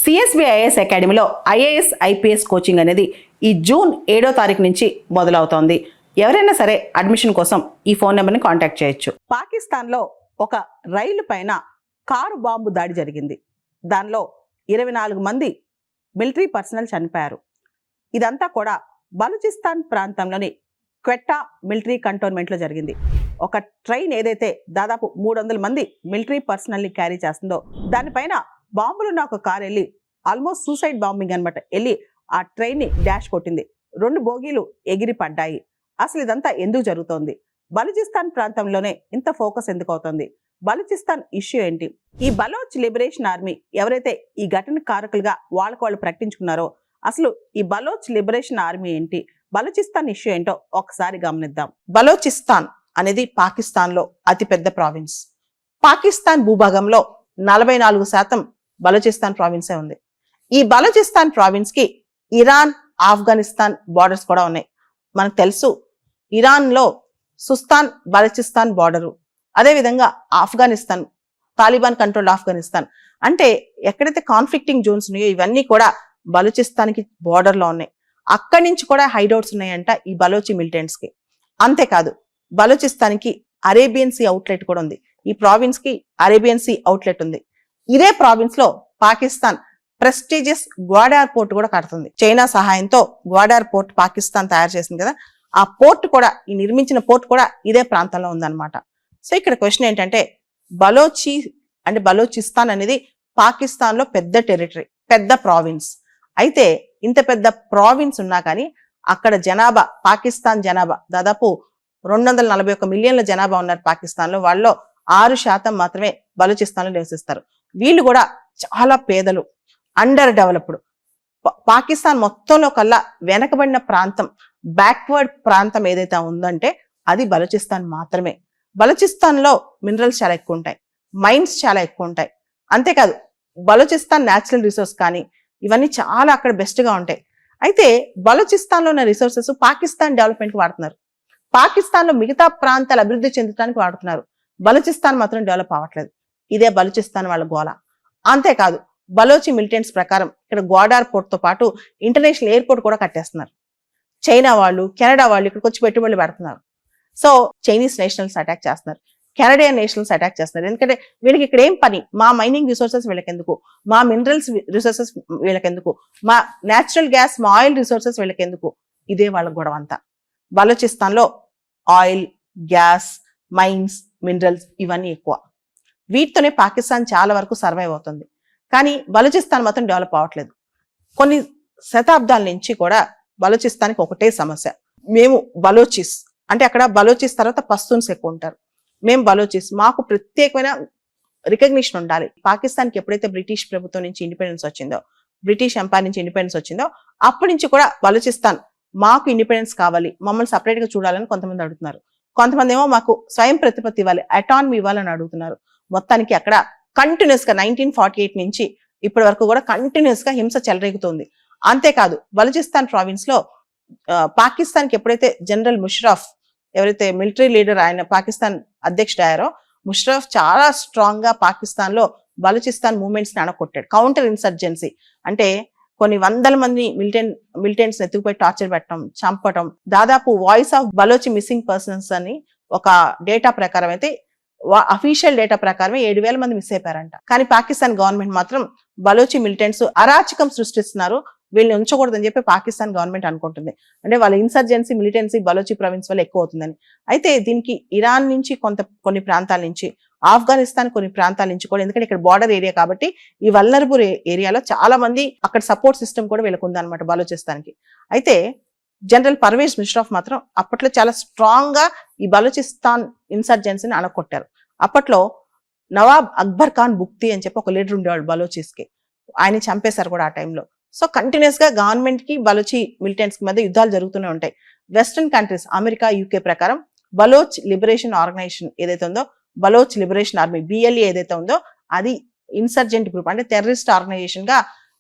CSBIS అకాడమీలో IAS IPS coaching అనేది ఈ జూన్ 7వ తారీఖు నుంచి మొదలవుతోంది. ఎవరైనా సరే అడ్మిషన్ కోసం ఈ ఫోన్ నెంబర్ని కాంటాక్ట్ చేయొచ్చు. పాకిస్తాన్లో ఒక రైలు పైన కారు బాంబు దాడి జరిగింది. దానిలో 24 మంది మిలిటరీ పర్సనల్ చనిపోయారు. ఇదంతా కూడా బలూచిస్తాన్ ప్రాంతంలోని క్వెట్టా మిలిటరీ కంటోన్మెంట్లో జరిగింది. ఒక ట్రైన్ ఏదైతే దాదాపు 300 మంది మిలిటరీ పర్సనల్ని క్యారీ చేస్తుందో దానిపైన బాంబులున్న ఒక కారు వెళ్ళి ఆల్మోస్ట్ సూసైడ్ బాంబింగ్ అనమాట వెళ్ళి ఆ ట్రైన్ని డాష్ కొట్టింది. 2 బోగీలు ఎగిరి పడ్డాయి. అసలు ఇదంతా ఎందుకు జరుగుతోంది? బలూచిస్తాన్ ప్రాంతంలోనే ఇంత ఫోకస్ ఎందుకు అవుతుంది? బలూచిస్తాన్ ఇష్యూ ఏంటి? ఈ బలోచ్ లిబరేషన్ ఆర్మీ ఎవరైతే ఈ ఘటన కారకులుగా వాళ్ళు ప్రకటించుకున్నారో అసలు ఈ బలోచ్ లిబరేషన్ ఆర్మీ ఏంటి, బలూచిస్తాన్ ఇష్యూ ఏంటో ఒకసారి గమనిద్దాం. బలోచిస్తాన్ అనేది పాకిస్తాన్లో అతిపెద్ద ప్రావిన్స్. పాకిస్తాన్ భూభాగంలో 44% బలూచిస్తాన్ ప్రావిన్సే ఉంది. ఈ బలూచిస్తాన్ ప్రావిన్స్ కి ఇరాన్, ఆఫ్ఘనిస్తాన్ బార్డర్స్ కూడా ఉన్నాయి. మనకు తెలుసు ఇరాన్లో సుస్తాన్ బలూచిస్తాన్ బార్డరు, అదేవిధంగా ఆఫ్ఘనిస్తాన్ తాలిబాన్ కంట్రోల్ ఆఫ్ఘనిస్తాన్ అంటే ఎక్కడైతే కాన్ఫ్లిక్టింగ్ జోన్స్ ఉన్నాయో ఇవన్నీ కూడా బలూచిస్తాన్కి బార్డర్లో ఉన్నాయి. అక్కడి నుంచి కూడా హైడౌట్స్ ఉన్నాయంట ఈ బలోచి మిలిటెంట్స్ కి. అంతేకాదు బలూచిస్తాన్కి అరేబియన్ సీ అవుట్లెట్ కూడా ఉంది. ఈ ప్రావిన్స్ కి అరేబియన్ సీ అవుట్లెట్ ఉంది. ఇదే ప్రావిన్స్ లో పాకిస్తాన్ ప్రెస్టీజియస్ గ్వాడార్ పోర్ట్ కూడా కడుతుంది. చైనా సహాయంతో గ్వాడార్ పోర్ట్ పాకిస్తాన్ తయారు చేసింది కదా, ఆ పోర్ట్ కూడా ఈ నిర్మించిన పోర్ట్ కూడా ఇదే ప్రాంతంలో ఉందన్నమాట. సో ఇక్కడ క్వశ్చన్ ఏంటంటే బలోచిస్తాన్ అనేది పాకిస్తాన్ లో పెద్ద టెరిటరీ, పెద్ద ప్రావిన్స్. అయితే ఇంత పెద్ద ప్రావిన్స్ ఉన్నా కానీ అక్కడ జనాభా, పాకిస్తాన్ జనాభా దాదాపు 241 మిలియన్ల జనాభా ఉన్నారు పాకిస్తాన్ లో. వాళ్ళలో 6% మాత్రమే బలూచిస్తాన్ లో నివసిస్తారు. వీళ్ళు కూడా చాలా పేదలు, అండర్ డెవలప్డ్. పాకిస్తాన్ మొత్తంలో కల్లా వెనకబడిన ప్రాంతం, బ్యాక్వర్డ్ ప్రాంతం ఏదైతే ఉందంటే అది బలూచిస్తాన్ మాత్రమే. బలూచిస్తాన్ లో మినరల్స్ చాలా ఎక్కువ ఉంటాయి, మైన్స్ చాలా ఎక్కువ ఉంటాయి. అంతేకాదు బలూచిస్తాన్ న్యాచురల్ రిసోర్స్ కానీ ఇవన్నీ చాలా అక్కడ బెస్ట్ గా ఉంటాయి. అయితే బలూచిస్తాన్ లో ఉన్న రిసోర్సెస్ పాకిస్తాన్ డెవలప్మెంట్ కి వాడుతున్నారు. పాకిస్తాన్ లో మిగతా ప్రాంతాలు అభివృద్ధి చెందడానికి వాడుతున్నారు. బలూచిస్తాన్ మాత్రం డెవలప్ అవ్వట్లేదు. ఇదే బలూచిస్తాన్ వాళ్ళ గోల. అంతేకాదు బలోచి మిలిటెంట్స్ ప్రకారం ఇక్కడ గ్వాడార్ పోర్ట్ తో పాటు ఇంటర్నేషనల్ ఎయిర్పోర్ట్ కూడా కట్టేస్తున్నారు. చైనా వాళ్ళు, కెనడా వాళ్ళు ఇక్కడికి వచ్చి పెట్టుబడులు పెడుతున్నారు. సో చైనీస్ నేషనల్స్ అటాక్ చేస్తున్నారు, కెనడియన్ నేషనల్స్ అటాక్ చేస్తున్నారు. ఎందుకంటే వీళ్ళకి ఇక్కడ ఏం పని? మా మైనింగ్ రిసోర్సెస్ వీళ్ళకెందుకు, మా మినరల్స్ రిసోర్సెస్ వీళ్ళకెందుకు, మా న్యాచురల్ గ్యాస్, మా ఆయిల్ రిసోర్సెస్ వీళ్ళకెందుకు? ఇదే వాళ్ళ గొడవ అంతా. బలూచిస్తాన్ లో ఆయిల్, గ్యాస్, మైన్స్, మినరల్స్ ఇవన్నీ ఎక్కువ. వీటితోనే పాకిస్తాన్ చాలా వరకు సర్వైవ్ అవుతుంది. కానీ బలూచిస్తాన్ మాత్రం డెవలప్ అవ్వట్లేదు. కొన్ని శతాబ్దాల నుంచి కూడా బలూచిస్తాన్కి ఒకటే సమస్య. మేము బలోచిస్ అంటే అక్కడ బలోచిస్ తర్వాత పస్తూన్స్ ఎక్కువ ఉంటారు. మేము బలోచిస్, మాకు ప్రత్యేకమైన రికగ్నిషన్ ఉండాలి. పాకిస్తాన్కి ఎప్పుడైతే బ్రిటిష్ ప్రభుత్వం నుంచి ఇండిపెండెన్స్ వచ్చిందో, బ్రిటిష్ ఎంపైర్ నుంచి ఇండిపెండెన్స్ వచ్చిందో అప్పటి నుంచి కూడా బలూచిస్తాన్ మాకు ఇండిపెండెన్స్ కావాలి, మమ్మల్ని సపరేట్ గా చూడాలని కొంతమంది అడుగుతున్నారు. కొంతమంది ఏమో మాకు స్వయం ప్రతిపత్తి ఇవ్వాలి, అటానమీ ఇవ్వాలని అడుగుతున్నారు. మొత్తానికి అక్కడ కంటిన్యూస్ గా 1948 నుంచి ఇప్పటి వరకు కూడా కంటిన్యూస్ గా హింస చెలరేగుతుంది. అంతేకాదు బలూచిస్తాన్ ప్రావిన్స్ లో పాకిస్తాన్ కి ఎప్పుడైతే జనరల్ ముషరఫ్, ఎవరైతే మిలిటరీ లీడర్, ఆయన పాకిస్తాన్ అధ్యక్షుడు అయ్యారో, ముషరఫ్ చాలా స్ట్రాంగ్ గా పాకిస్తాన్ లో బలూచిస్తాన్ మూవ్మెంట్స్ ని అణకొట్టాడు. కౌంటర్ ఇన్సర్జెన్సీ అంటే కొన్ని 100 మంది మిలిటెంట్స్ ఎత్తుకుపోయి టార్చర్ పెట్టడం, చంపటం. దాదాపు voice of Balochi missing persons అని ఒక డేటా ప్రకారం అయితే, అఫీషియల్ డేటా ప్రకారమే 7,000 మంది మిస్ అయిపోయారంట. కానీ పాకిస్తాన్ గవర్నమెంట్ మాత్రం బలోచి మిలిటెంట్స్ అరాచకం సృష్టిస్తున్నారు, వీళ్ళని ఉంచకూడదని చెప్పి పాకిస్తాన్ గవర్నమెంట్ అనుకుంటుంది. అంటే వాళ్ళ ఇన్సర్జెన్సీ, మిలిటెన్సీ బలోచి ప్రావిన్స్ వల్ల ఎక్కువ అవుతుందని. అయితే దీనికి ఇరాన్ నుంచి కొన్ని ప్రాంతాల నుంచి, ఆఫ్ఘనిస్తాన్ కొన్ని ప్రాంతాల నుంచి కూడా, ఎందుకంటే ఇక్కడ బార్డర్ ఏరియా కాబట్టి ఈ వల్నరబుల్ ఏరియాలో చాలా మంది అక్కడ సపోర్ట్ సిస్టమ్ కూడా వీళ్ళకు ఉందన్నమాట బలోచిస్తాన్కి. అయితే జనరల్ పర్వేజ్ ముషరఫ్ మాత్రం అప్పట్లో చాలా స్ట్రాంగ్ గా ఈ బలోచిస్తాన్ ఇన్సర్జెన్సీని అణకొట్టారు. అప్పట్లో నవాబ్ అక్బర్ ఖాన్ బుక్తి అని చెప్పి ఒక లీడర్ ఉండేవాడు బలోచిస్ కి, ఆయన చంపేశారు కూడా ఆ టైంలో. సో కంటిన్యూస్ గా గవర్నమెంట్ కి బలోచి మిలిటెంట్స్ కి మధ్య యుద్ధాలు జరుగుతూనే ఉంటాయి. వెస్టర్న్ కంట్రీస్, అమెరికా, యూకే ప్రకారం బలోచ్ లిబరేషన్ ఆర్గనైజేషన్ ఏదైతే ఉందో, బలోచ్ లిబరేషన్ ఆర్మీ BLA ఏదైతే ఉందో అది ఇన్సర్జెంట్ గ్రూప్, అంటే టెర్రరిస్ట్ ఆర్గనైజేషన్ గా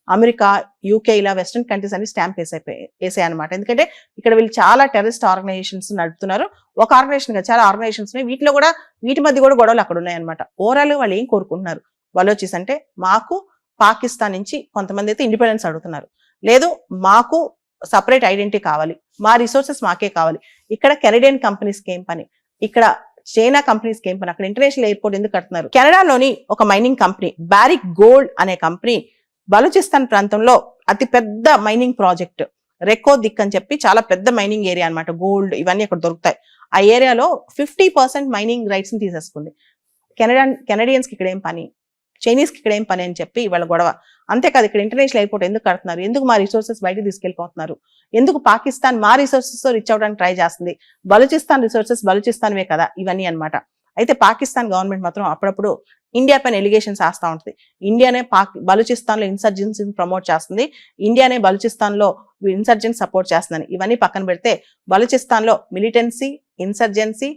అమెరికా, యూకే ఇలా వెస్టర్న్ కంట్రీస్ అన్ని స్టాంప్ వేసాయి అనమాట. ఎందుకంటే ఇక్కడ వీళ్ళు చాలా టెర్రరిస్ట్ ఆర్గనైజేషన్స్ నడుపుతున్నారు. ఒక ఆర్గనైజేషన్ గా చాలా ఆర్గనైజేషన్స్ వీటిలో కూడా, వీటి మధ్య కూడా గొడవలు అక్కడ ఉన్నాయి అనమాట. ఓవరాల్ వాళ్ళు ఏం కోరుకుంటున్నారు? బలోచిస్ అంటే మాకు పాకిస్తాన్ నుంచి కొంతమంది అయితే ఇండిపెండెన్స్ అడుగుతున్నారు. లేదు మాకు సపరేట్ ఐడెంటిటీ కావాలి, మా రిసోర్సెస్ మాకే కావాలి. ఇక్కడ కెనడియన్ కంపెనీస్కి ఏం పని, ఇక్కడ చైనా కంపెనీస్కి ఏం పని, అక్కడ ఇంటర్నేషనల్ ఎయిర్పోర్ట్ ఎందుకు కడుతున్నారు? కెనడాలోని ఒక మైనింగ్ కంపెనీ బారిక్ గోల్డ్ అనే కంపెనీ బలూచిస్తాన్ ప్రాంతంలో అతి పెద్ద మైనింగ్ ప్రాజెక్ట్ రెకో దిక్ అని చెప్పి చాలా పెద్ద మైనింగ్ ఏరియా అన్నమాట. గోల్డ్ ఇవన్నీ అక్కడ దొరుకుతాయి. ఆ ఏరియాలో 50% మైనింగ్ రైట్స్ ని తీసేసుకుంది. కెనడియన్స్ కి ఇక్కడ ఏం పని, చైనీస్ కి ఇక్కడ ఏం పని అని చెప్పి వాళ్ళ గొడవ. అంతేకాదు ఇక్కడ ఇంటర్నేషనల్ ఎయిర్పోర్ట్ ఎందుకు కడుతున్నారు, ఎందుకు మా రిసోర్సెస్ బయటకు తీసుకెళ్లిపోతున్నారు, ఎందుకు పాకిస్తాన్ మా రిసోర్సెస్ తో రిచ్ అవడానికి ట్రై చేస్తుంది, బలూచిస్తాన్ రిసోర్సెస్ బలూచిస్తాన్వే కదా, ఇవన్నీ అన్నమాట. అయితే పాకిస్తాన్ గవర్నమెంట్ మాత్రం అప్పుడప్పుడు ఇండియా పైన ఎలిగేషన్స్ వేస్తా ఉంటుంది. ఇండియానే బలూచిస్తాన్ లో ఇన్సర్జెన్సీని ప్రమోట్ చేస్తుంది, ఇండియానే బలూచిస్తాన్ లో ఇన్సర్జెన్స్ సపోర్ట్ చేస్తుందని. ఇవన్నీ పక్కన పెడితే బలూచిస్తాన్ లో మిలిటెన్సీ, ఇన్సర్జెన్సీ,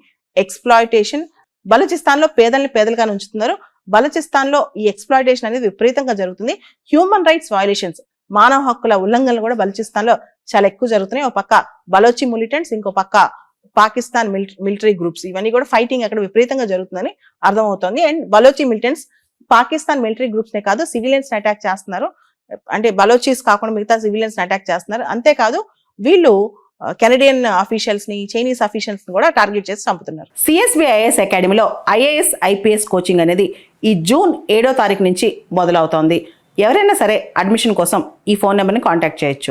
ఎక్స్ప్లాయిటేషన్, బలూచిస్తాన్ లో పేదల్ని పేదలుగానే ఉంచుతున్నారు. బలూచిస్తాన్ లో ఈ ఎక్స్ప్లాయిటేషన్ అనేది విపరీతంగా జరుగుతుంది. హ్యూమన్ రైట్స్ వయలేషన్స్, మానవ హక్కుల ఉల్లంఘనలు కూడా బలూచిస్తాన్ లో చాలా ఎక్కువ జరుగుతున్నాయి. ఒక పక్క బలోచి మిలిటెంట్స్, ఇంకో పక్క పాకిస్తాన్ మిలిటరీ గ్రూప్స్, ఇవన్నీ కూడా ఫైటింగ్ అక్కడ విపరీతంగా జరుగుతుందని అర్థమవుతోంది. And Balochi militants Pakistan military groups నే కాదు సివిలియన్స్ అటాక్ చేస్తున్నారు. అంటే బలోచీస్ కాకుండా మిగతా సివిలియన్స్ అటాక్ చేస్తున్నారు. అంతేకాదు వీళ్ళు కెనడియన్ అఫీషియల్స్ ని, చైనీస్ అఫీషియల్స్ ని కూడా టార్గెట్ చేసి చంపుతున్నారు. సిఎస్బి ఐఏఎస్ అకాడమీలో ఐఏఎస్ ఐపీఎస్ కోచింగ్ అనేది ఈ జూన్ 7వ తారీఖు నుంచి మొదలవుతోంది. ఎవరైనా సరే అడ్మిషన్ కోసం ఈ ఫోన్ నెంబర్ని కాంటాక్ట్ చేయొచ్చు.